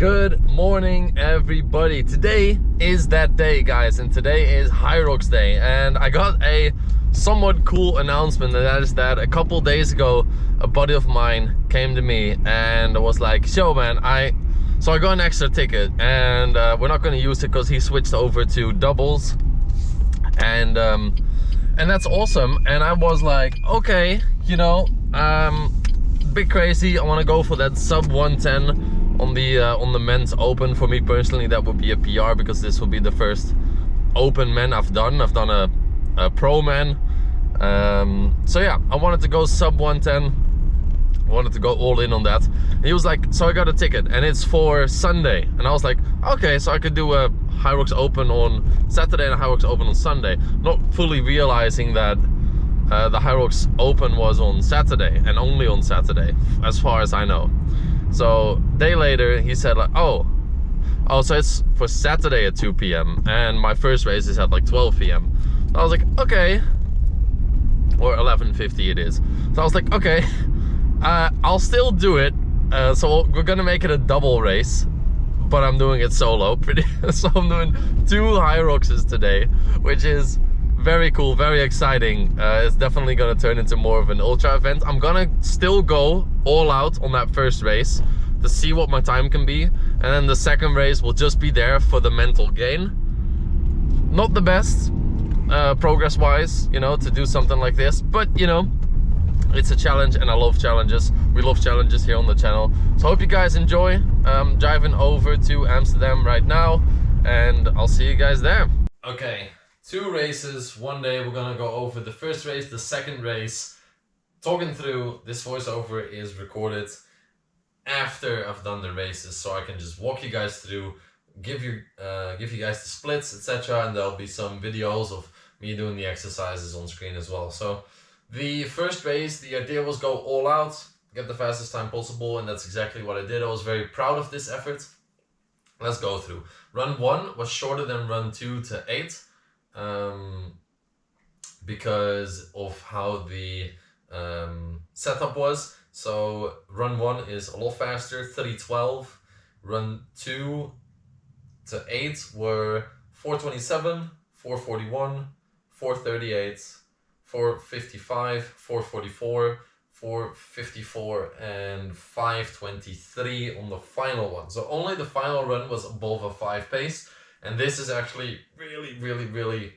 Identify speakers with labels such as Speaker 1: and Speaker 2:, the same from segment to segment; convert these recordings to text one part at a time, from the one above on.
Speaker 1: Good morning, everybody. Today is that day, guys, and today is Hyrox Day, and I got a somewhat cool announcement, and that is that a couple days ago a buddy of mine came to me and was like, "Yo man, I got an extra ticket, and we're not going to use it because he switched over to doubles, and that's awesome." And I was like, okay, you know, bit crazy. I want to go for that sub 110 on the men's open. For me personally, that would be a PR, because this will be the first open men I've done. I've done a pro man, so yeah, I wanted to go sub 110. I wanted to go all in on that. And he was like, "So I got a ticket and it's for Sunday." And I was like, okay, so I could do a Hyrox Open on Saturday and a Hyrox Open on Sunday, not fully realizing that the Hyrox Open was on Saturday, and only on Saturday, as far as I know. So day later he said like, oh, so it's for Saturday at 2 p.m. and my first race is at like 12 p.m. I was like, okay, or 11:50 it is. So I was like, okay, I'll still do it. So we're gonna make it a double race, but I'm doing it solo. So I'm doing 2 Hyroxes today, which is very cool, very exciting. It's definitely gonna turn into more of an ultra event. I'm gonna still go all out on that first race to see what my time can be, and then the second race will just be there for the mental gain. Not the best progress wise, you know, to do something like this, but you know, it's a challenge and I love challenges. We love challenges here on the channel. So I hope you guys enjoy. I'm driving over to Amsterdam right now, and I'll see you guys there. Okay, 2 races, 1 day. We're gonna go over the first race, the second race. Talking through, this voiceover is recorded after I've done the races, so I can just walk you guys through, give you guys the splits, etc. And there'll be some videos of me doing the exercises on screen as well. So the first race, the idea was go all out, get the fastest time possible, and that's exactly what I did. I was very proud of this effort. Let's go through. Run 1 was shorter than run 2 to 8. Because of how the setup was. So run 1 is a lot faster, 30:12. Run 2 to 8 were 4:27, 4:41, 4:38, 4:55, 4:44, 4:54, and 5:23 on the final one. So only the final run was above a 5 pace. And this is actually really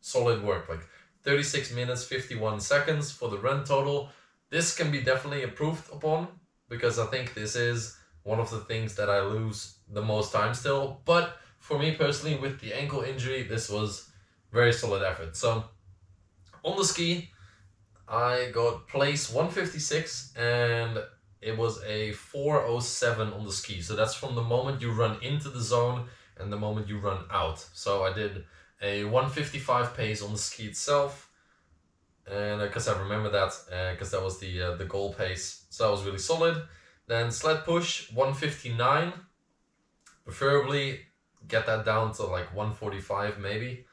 Speaker 1: solid work. Like 36 minutes, 51 seconds for the run total. This can be definitely improved upon, because I think this is one of the things that I lose the most time still. But for me personally, with the ankle injury, this was very solid effort. So on the ski, I got place 156, and it was a 4:07 on the ski. So that's from the moment you run into the zone and the moment you run out. So I did a 1:55 pace on the ski itself, and because I remember that, because that was the goal pace, so that was really solid. Then sled push 1:59, preferably get that down to like 1:45 maybe.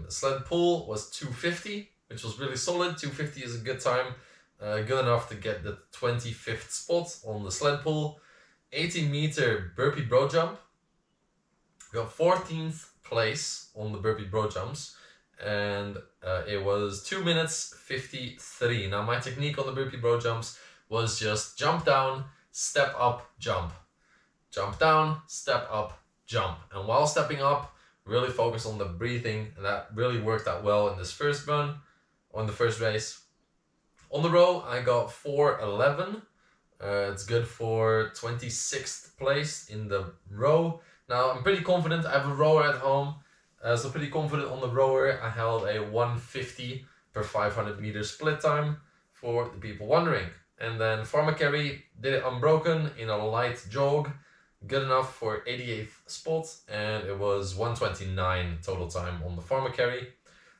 Speaker 1: Sled pull was 2:50, which was really solid. 2:50 is a good time, good enough to get the 25th spot on the sled pull. 80-meter burpee bro jump, got 14th place on the burpee bro jumps, and it was 2 minutes 53. Now my technique on the burpee bro jumps was just jump down, step up, jump, jump down, step up, jump, and while stepping up, really focus on the breathing, and that really worked out well in this first run, on the first race. On the row, I got 4:11. It's good for 26th place in the row. Now I'm pretty confident. I have a rower at home, so pretty confident on the rower. I held a 1:50 per 500 meter split time, for the people wondering. And then farmer carry, did it unbroken in a light jog, good enough for 88th spot, and it was 1:29 total time on the farmer carry.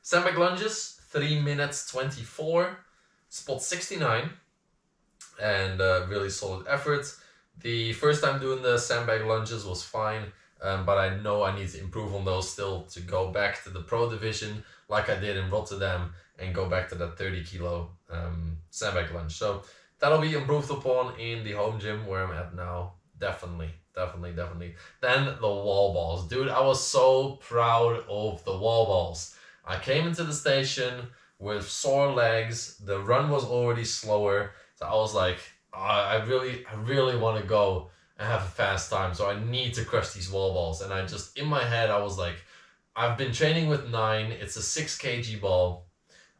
Speaker 1: Sandbag lunges, 3 minutes 24, spot 69, and really solid effort. The first time doing the sandbag lunges was fine, but I know I need to improve on those still to go back to the pro division like I did in Rotterdam, and go back to that 30 kilo sandbag lunge. So that'll be improved upon in the home gym where I'm at now, definitely. definitely. Then the wall balls. Dude, I was so proud of the wall balls. I came into the station with sore legs. The run was already slower. So I was like, I really want to go and have a fast time. So I need to crush these wall balls. And I just, in my head, I was like, I've been training with 9. It's a 6 kg ball.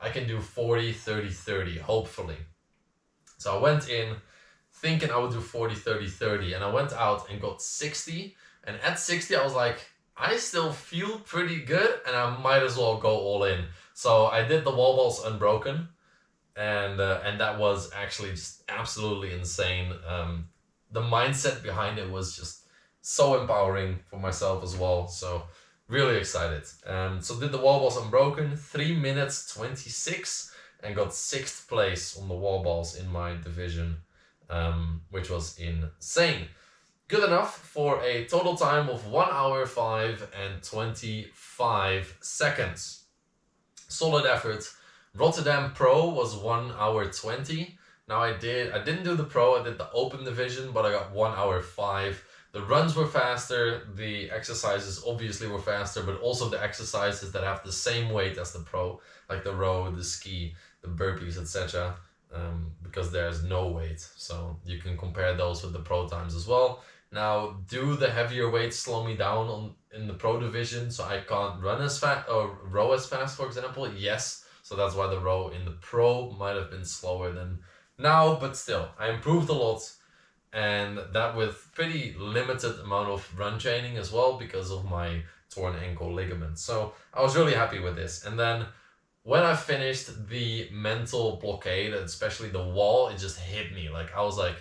Speaker 1: I can do 40, 30, 30, hopefully. So I went in thinking I would do 40, 30, 30, and I went out and got 60. And at 60, I was like, I still feel pretty good, and I might as well go all in. So I did the wall balls unbroken, and that was actually just absolutely insane. The mindset behind it was just so empowering for myself as well. So really excited. So did the wall balls unbroken, 3 minutes 26, and got 6th place on the wall balls in my division, which was insane. Good enough for a total time of 1 hour 5 and 25 seconds. Solid effort. Rotterdam Pro was 1 hour 20. Now I didn't do the Pro, I did the open division, but I got 1 hour 5. The runs were faster, the exercises obviously were faster, but also the exercises that have the same weight as the Pro, like the row, the ski, the burpees, etc. Because there's no weight. So you can compare those with the Pro times as well. Now, do the heavier weights slow me down in the Pro division so I can't run as fast or row as fast, for example? Yes. So that's why the row in the Pro might have been slower than now, but still, I improved a lot. And that with pretty limited amount of run training as well because of my torn ankle ligament. So I was really happy with this. And then when I finished the mental blockade, especially the wall, it just hit me. Like I was like,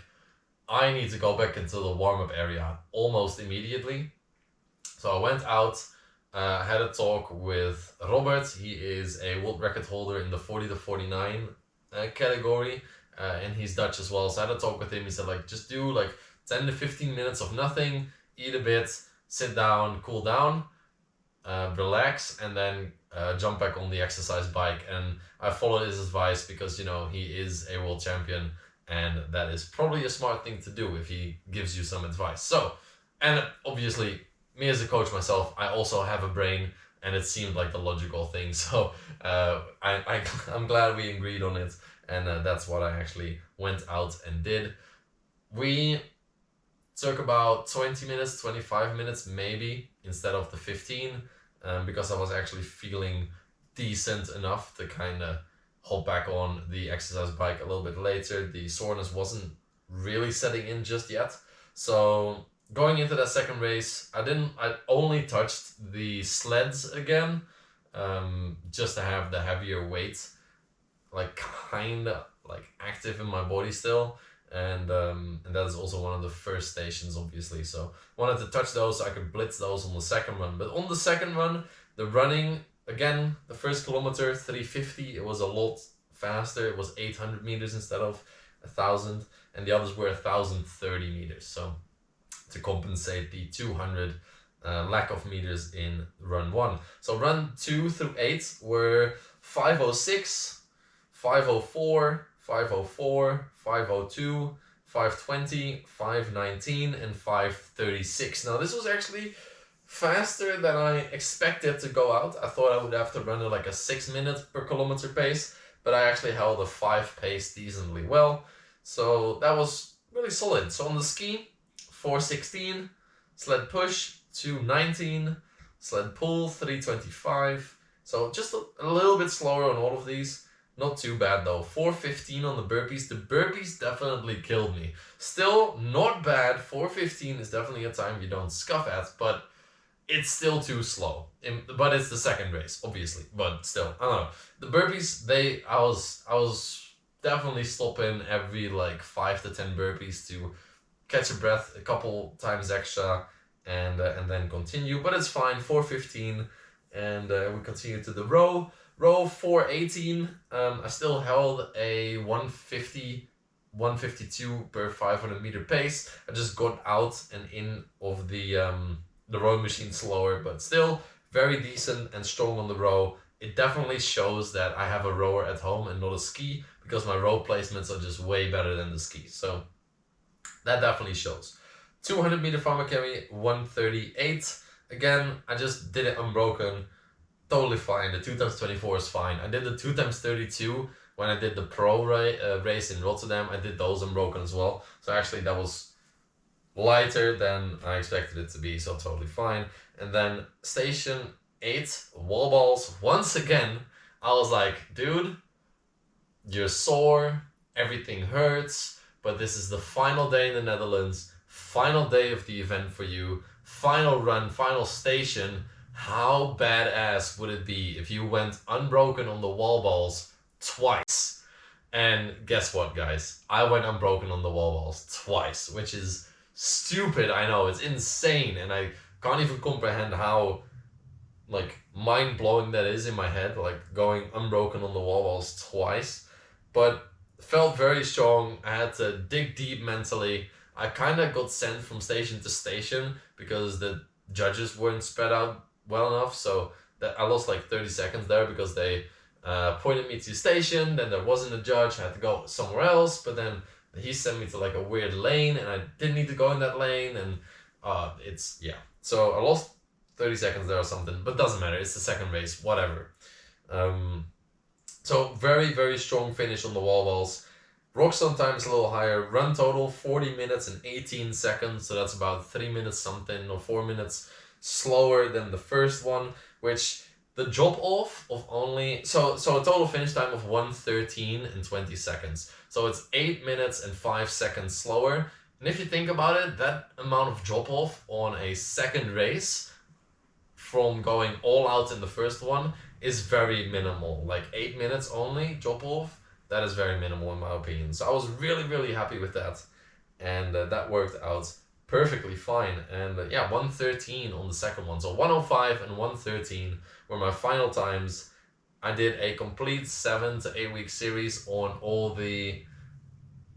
Speaker 1: I need to go back into the warm-up area almost immediately. So I went out, had a talk with Robert. He is a world record holder in the 40 to 49 category. And he's Dutch as well. So I had a talk with him. He said, like, just do like 10 to 15 minutes of nothing, eat a bit, sit down, cool down, relax, and then jump back on the exercise bike. And I followed his advice because, you know, he is a world champion, and that is probably a smart thing to do if he gives you some advice. So, and obviously, me as a coach myself, I also have a brain, and it seemed like the logical thing. So I'm glad we agreed on it. And that's what I actually went out and did. We took about 20 minutes, 25 minutes maybe, instead of the 15, because I was actually feeling decent enough to kind of hop back on the exercise bike a little bit later. The soreness wasn't really setting in just yet. So going into that second race, I only touched the sleds again, just to have the heavier weight like kind of like active in my body still, and that is also one of the first stations obviously, so wanted to touch those so I could blitz those on the second run. But on the second run, the running again, the first kilometer 350, it was a lot faster. It was 800 meters instead of 1,000, and the others were 1,030 meters, so to compensate the 200 lack of meters in run 1. So run 2 through 8 were 506, 504, 504, 502, 520, 519, and 536. Now this was actually faster than I expected to go out. I thought I would have to run at like a 6 minute per kilometer pace, but I actually held a 5 pace decently well. So that was really solid. So on the ski, 416, sled push 219, sled pull 325. So just a little bit slower on all of these. Not too bad though. 415 on the burpees. The burpees definitely killed me. Still not bad. 415 is definitely a time you don't scuff at, but it's still too slow. But it's the second race, obviously. But still, I don't know. The burpees, I was definitely stopping every like 5 to 10 burpees to catch a breath a couple times extra, and then continue. But it's fine. 415, and we continue to the row. Row 418, I still held a 150, 152 per 500 meter pace. I just got out and in of the rowing machine slower, but still very decent and strong on the row. It definitely shows that I have a rower at home and not a ski, because my row placements are just way better than the ski. So that definitely shows. 200 meter farmer carry 138. Again, I just did it unbroken. Totally fine. The 2x24 is fine. I did the 2x32 when I did the pro race in Rotterdam. I did those unbroken as well. So actually that was lighter than I expected it to be, so totally fine. And then station 8, wall balls. Once again, I was like, dude, you're sore, everything hurts, but this is the final day in the Netherlands, final day of the event for you, final run, final station. How badass would it be if you went unbroken on the wall balls twice? And guess what, guys? I went unbroken on the wall balls twice, which is stupid. I know, it's insane, and I can't even comprehend how like mind-blowing that is in my head, like going unbroken on the wall balls twice. But felt very strong. I had to dig deep mentally. I kind of got sent from station to station because the judges weren't spread out well enough, so that I lost like 30 seconds there because they pointed me to station, then there wasn't a judge, I had to go somewhere else, but then he sent me to like a weird lane and I didn't need to go in that lane, and it's, yeah. So I lost 30 seconds there or something, but doesn't matter, it's the second race, whatever. So very, very strong finish on the wall balls. Rockstone time is a little higher. Run total 40 minutes and 18 seconds, so that's about 3 minutes something or 4 minutes slower than the first one, which the drop off of only so a total finish time of 1:13 and 20 seconds. So it's 8 minutes and 5 seconds slower. And if you think about it, that amount of drop off on a second race from going all out in the first one is very minimal. Like 8 minutes only drop off, that is very minimal in my opinion. So I was really, really happy with that, and that worked out perfectly fine. And yeah, 1:13 on the second one. So 1:05 and 1:13 were my final times. I did a complete 7 to 8 week series on all the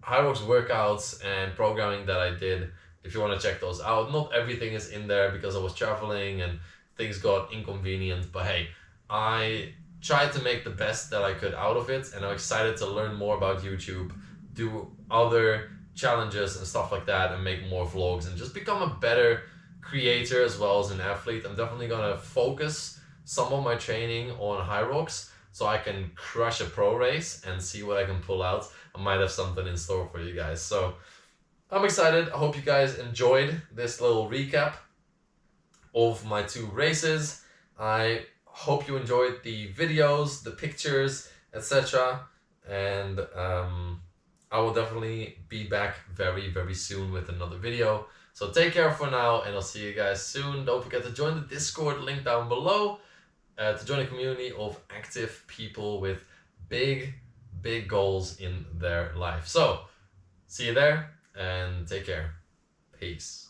Speaker 1: Hyrox workouts and programming that I did. If you want to check those out, not everything is in there because I was traveling and things got inconvenient, but hey, I tried to make the best that I could out of it, and I'm excited to learn more about YouTube, do other challenges and stuff like that, and make more vlogs and just become a better creator as well as an athlete. I'm definitely gonna focus some of my training on Hyrox so I can crush a pro race and see what I can pull out. I might have something in store for you guys. So I'm excited. I hope you guys enjoyed this little recap of my 2 races. I hope you enjoyed the videos, the pictures, etc. And I will definitely be back very, very soon with another video. So take care for now, and I'll see you guys soon. Don't forget to join the Discord link down below to join a community of active people with big, big goals in their life. So see you there, and take care. Peace.